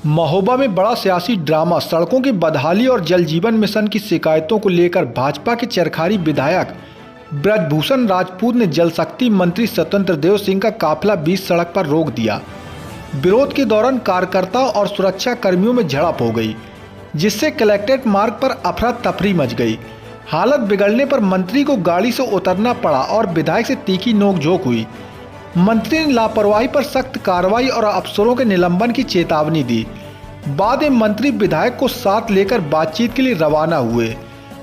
महोबा में बड़ा सियासी ड्रामा। सड़कों की बदहाली और जल जीवन मिशन की शिकायतों को लेकर भाजपा के चरखारी विधायक ब्रजभूषण राजपूत ने जल शक्ति मंत्री स्वतंत्र देव सिंह का काफिला बीच सड़क पर रोक दिया। विरोध के दौरान कार्यकर्ताओं और सुरक्षा कर्मियों में झड़प हो गई, जिससे कलेक्ट्रेट मार्ग पर अफरा तफरी मच गई। हालत बिगड़ने पर मंत्री को गाड़ी से उतरना पड़ा और विधायक से तीखी नोकझोंक हुई। मंत्री ने लापरवाही पर सख्त कार्रवाई और अफसरों के निलंबन की चेतावनी दी। बाद में मंत्री विधायक को साथ लेकर बातचीत के लिए रवाना हुए।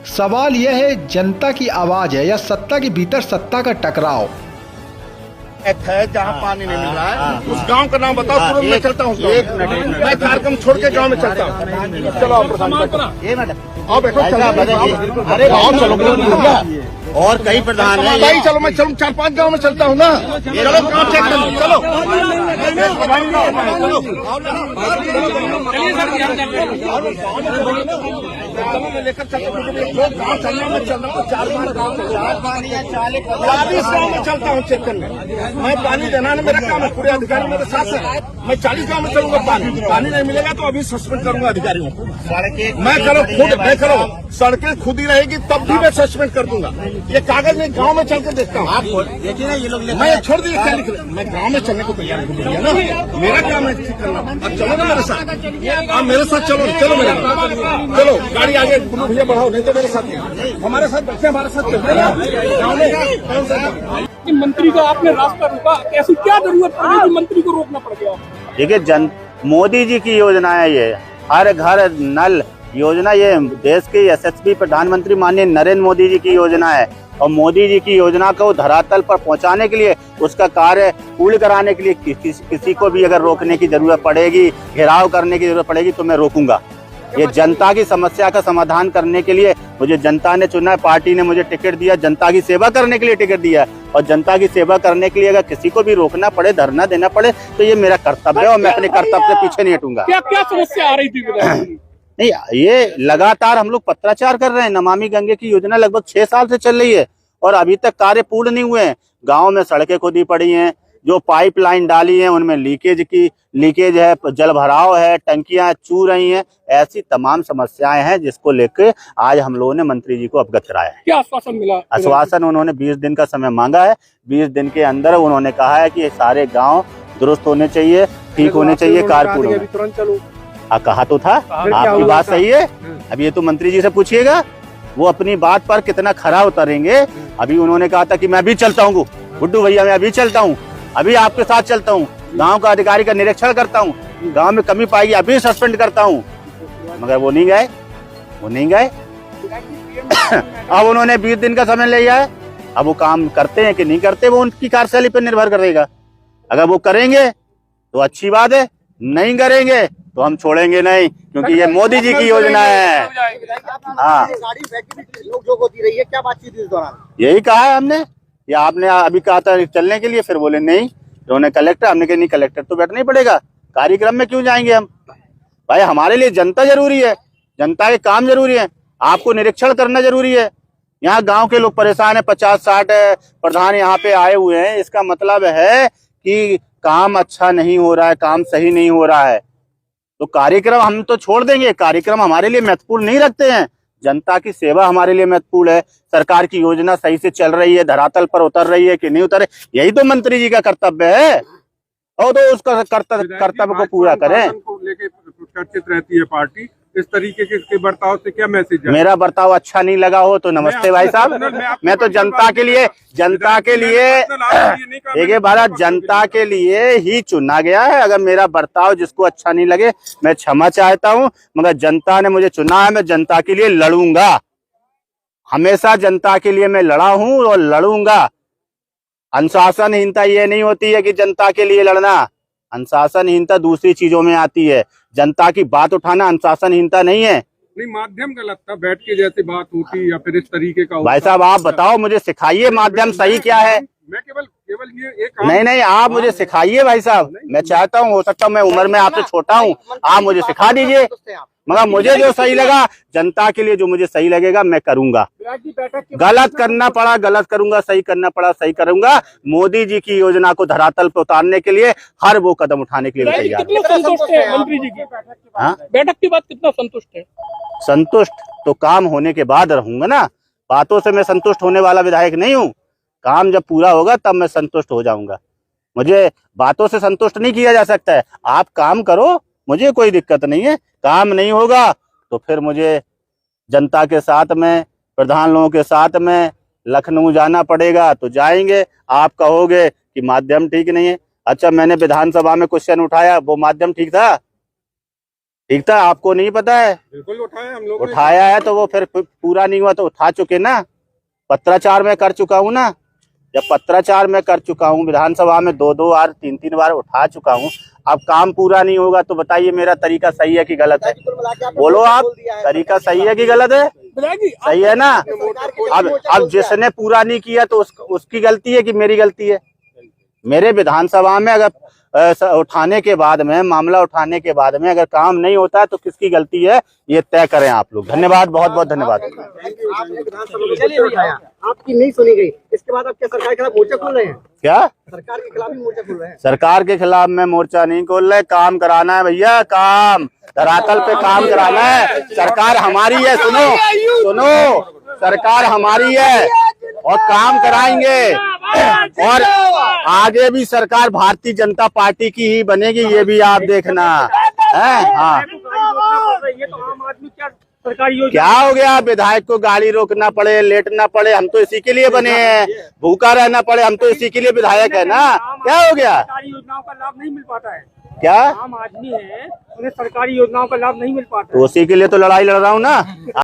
सवाल यह है, जनता की आवाज है या सत्ता के भीतर सत्ता का टकराव है? जहाँ पानी नहीं मिल रहा है उस गांव का नाम बताओ, तुरंत मैं चलता हूँ। मैं कार्यक्रम छोड़ के गांव में चलता हूँ। चलो आओ बैठो, अरे गाँव चलो और कई प्रधान है भाई, चलो मैं चलूँ 4-5 गांव में चलता हूँ ना। चलो काम चेक करो, चलो लेकर चलना में चल रहा हूँ। 4-5 गाँव में 40 गाँव में चलता हूँ चेक करने। मैं पानी देना ना मेरा काम है, पूरे अधिकारी मेरे साथ है। मैं 40 गाँव में चलूंगा। पानी नहीं मिलेगा तो अभी सस्पेंड करूंगा अधिकारियों को। मैं करो खुद, मैं करो, सड़कें खुद ही रहेगी तब भी मैं सस्पेंड कर दूंगा। ये कागज में गांव में चल के देखता हूँ। आप देखिए ना, ये लोग मैं छोड़ दिए क्या लिख रहे। मैं गांव में चलने को तैयार हूँ ना, मेरा काम है ठीक करना। अब चलो ना मेरे साथ, आप मेरे साथ चलो, चलो मेरे साथ चलो। गाड़ी आगे भैया बढ़ाओ, नहीं तो मेरे साथ, हमारे साथ बच्चे हमारे साथ गाँव में। मंत्री का आपने रास्ता रोका, ऐसी क्या जरूरत पड़ गई मंत्री को रोकना पड़ गया? देखिए, मोदी जी की योजना है ये, हर घर नल योजना। ये देश के यशस्वी प्रधानमंत्री माननीय नरेंद्र मोदी जी की योजना है और मोदी जी की योजना को धरातल पर पहुंचाने के लिए, उसका कार्य पूर्ण कराने के लिए किसी को भी अगर रोकने की जरूरत पड़ेगी, घेराव करने की जरूरत पड़ेगी तो मैं रोकूंगा। ये जनता की समस्या का समाधान करने के लिए मुझे जनता ने चुना है, पार्टी ने मुझे टिकट दिया, जनता की सेवा करने के लिए टिकट दिया है। और जनता की सेवा करने के लिए अगर किसी को भी रोकना पड़े, धरना देना पड़े तो ये मेरा कर्तव्य है और मैं अपने कर्तव्य से पीछे नहीं हटूंगा। क्या क्या समस्या आ रही थी? नहीं, ये लगातार हम लोग पत्राचार कर रहे हैं। नमामि गंगे की योजना लगभग 6 साल से चल रही है और अभी तक कार्य पूर्ण नहीं हुए हैं। गाँव में सड़कें खुदी पड़ी हैं, जो पाइपलाइन डाली है उनमें लीकेज है, जल भराव है, टंकियां चू रही हैं। ऐसी तमाम समस्याएं हैं जिसको लेकर आज हम लोगों ने मंत्री जी को अवगत कराया है। क्या आश्वासन मिला? आश्वासन उन्होंने 20 दिन का समय मांगा है। 20 दिन के अंदर उन्होंने कहा है कि सारे गाँव दुरुस्त होने चाहिए, ठीक होने चाहिए, कार्य पूर्ण होने। कहा तो था, आपकी बात सही है। अब ये तो मंत्री जी से पूछिएगा, वो अपनी बात पर कितना खरा उतरेंगे। अभी उन्होंने कहा था कि मैं अभी चलता हूँ गुड्डू भैया, मैं अभी चलता हूँ, अभी आपके साथ चलता हूँ, गांव का अधिकारी का निरीक्षण करता हूँ, गांव में कमी पाएगी अभी सस्पेंड करता हूँ। मगर वो नहीं गए। अब उन्होंने 20 दिन का समय लिया है। अब वो काम करते हैं कि नहीं करते, वो उनकी कार्यशैली पर निर्भर करेगा। अगर वो करेंगे तो अच्छी बात है, नहीं करेंगे तो हम छोड़ेंगे नहीं, क्योंकि ये मोदी जी की योजना है। हाँ, होती रही है, क्या बातचीत इस दौरान? यही कहा है हमने, या आपने अभी कहा था चलने के लिए, फिर बोले नहीं, उन्होंने कलेक्टर, हमने कहा नहीं कलेक्टर तो बैठना ही पड़ेगा, कार्यक्रम में क्यों जाएंगे हम? भाई हमारे लिए जनता जरूरी है, जनता के काम जरूरी है, आपको निरीक्षण करना जरूरी है। यहाँ गांव के लोग परेशान है, 50-60 प्रधान यहाँ पे आए हुए हैं। इसका मतलब है कि काम अच्छा नहीं हो रहा है, काम सही नहीं हो रहा है। तो कार्यक्रम हम तो छोड़ देंगे, कार्यक्रम हमारे लिए महत्वपूर्ण नहीं रखते हैं। जनता की सेवा हमारे लिए महत्वपूर्ण है। सरकार की योजना सही से चल रही है, धरातल पर उतर रही है कि नहीं उतर, यही तो मंत्री जी का कर्तव्य है। और तो उसका कर्तव्य को पूरा करें। लेके चर्चित रहती है पार्टी, इस तरीके के बर्ताव से क्या मैसेज है? मेरा बर्ताव अच्छा नहीं लगा हो तो नमस्ते भाई साहब, मैं तो जनता के लिए देखिए भारत जनता के लिए ही चुना गया है। अगर मेरा बर्ताव जिसको अच्छा नहीं लगे, मैं क्षमा चाहता हूं, मगर जनता ने मुझे चुना है, मैं जनता के लिए लड़ूंगा। हमेशा जनता के लिए मैं लड़ा हूं और लड़ूंगा। अनुशासनहीनता ये नहीं होती है कि जनता के लिए लड़ना, अनुशासनहीनता दूसरी चीजों में आती है। जनता की बात उठाना अनुशासनहीनता नहीं है। नहीं, माध्यम गलत था, बैठ के जैसे बात होती या फिर इस तरीके का। भाई साहब आप बताओ, मुझे सिखाइए माध्यम सही क्या है। मैं केवल ये एक नहीं, आप मुझे सिखाइए भाई साहब। मैं चाहता हूँ, हो सकता है मैं उम्र में आपसे छोटा हूँ, आप मुझे सिखा दीजिए। मगर मुझे जो सही लगा, जनता के लिए जो मुझे सही लगेगा मैं करूंगा। गलत करना पड़ा गलत करूंगा, सही करना पड़ा सही करूंगा। मोदी जी की योजना को धरातल पर उतारने के लिए हर वो कदम उठाने के लिए तैयार। कितना संतुष्ट है मंत्री जी की बैठक के बाद? कितना संतुष्ट है? संतुष्ट तो काम होने के बाद रहूंगा ना, बातों से मैं संतुष्ट होने वाला विधायक नहीं हूँ। काम जब पूरा होगा तब मैं संतुष्ट हो जाऊंगा। मुझे बातों से संतुष्ट नहीं किया जा सकता है। आप काम करो, मुझे कोई दिक्कत नहीं है। काम नहीं होगा तो फिर मुझे जनता के साथ में, प्रधान लोगों के साथ में लखनऊ जाना पड़ेगा तो जाएंगे। आप कहोगे कि माध्यम ठीक नहीं है। अच्छा, मैंने विधानसभा में क्वेश्चन उठाया, वो माध्यम ठीक था? ठीक था? आपको नहीं पता है? बिल्कुल उठाया हम लोग, उठाया है तो वो फिर पूरा नहीं हुआ तो उठा चुके ना। पत्राचार में कर चुका हूँ ना। जब पत्राचार में कर चुका हूँ, विधानसभा में 2-2 बार 3-3 बार उठा चुका हूँ। अब काम पूरा नहीं होगा तो बताइए मेरा तरीका सही है कि गलत है? बोलो आप, तरीका सही है कि गलत है? सही है ना। अब जिसने पूरा नहीं किया तो उसकी गलती है कि मेरी गलती है? मेरे विधानसभा में अगर उठाने के बाद में, मामला उठाने के बाद में अगर काम नहीं होता है तो किसकी गलती है, ये तय करें आप लोग। धन्यवाद, बहुत बहुत धन्यवाद। आपकी नहीं सुनी गई, इसके बाद आप क्या सरकार के खिलाफ मोर्चा खोल रहे हैं? क्या सरकार के खिलाफ ही मोर्चा खोल रहे हैं? सरकार के खिलाफ में मोर्चा नहीं खोल रहे, काम कराना है भैया। काम धरातल पे काम कराना है। सरकार हमारी है, सुनो, सरकार हमारी है और काम कराएंगे। और आगे भी सरकार भारतीय जनता पार्टी की ही बनेगी, ये भी आप देखना है। हाँ, क्या हो गया? विधायक को गाड़ी रोकना पड़े, लेटना पड़े, हम तो इसी के लिए बने हैं। भूखा रहना पड़े, हम तो इसी के लिए विधायक है ना। क्या हो गया? योजनाओं का लाभ नहीं मिल पाता है। क्या आम आदमी है, उन्हें सरकारी योजनाओं का लाभ नहीं मिल पाता है। तो उसी के लिए तो लड़ाई लड़ रहा हूँ ना।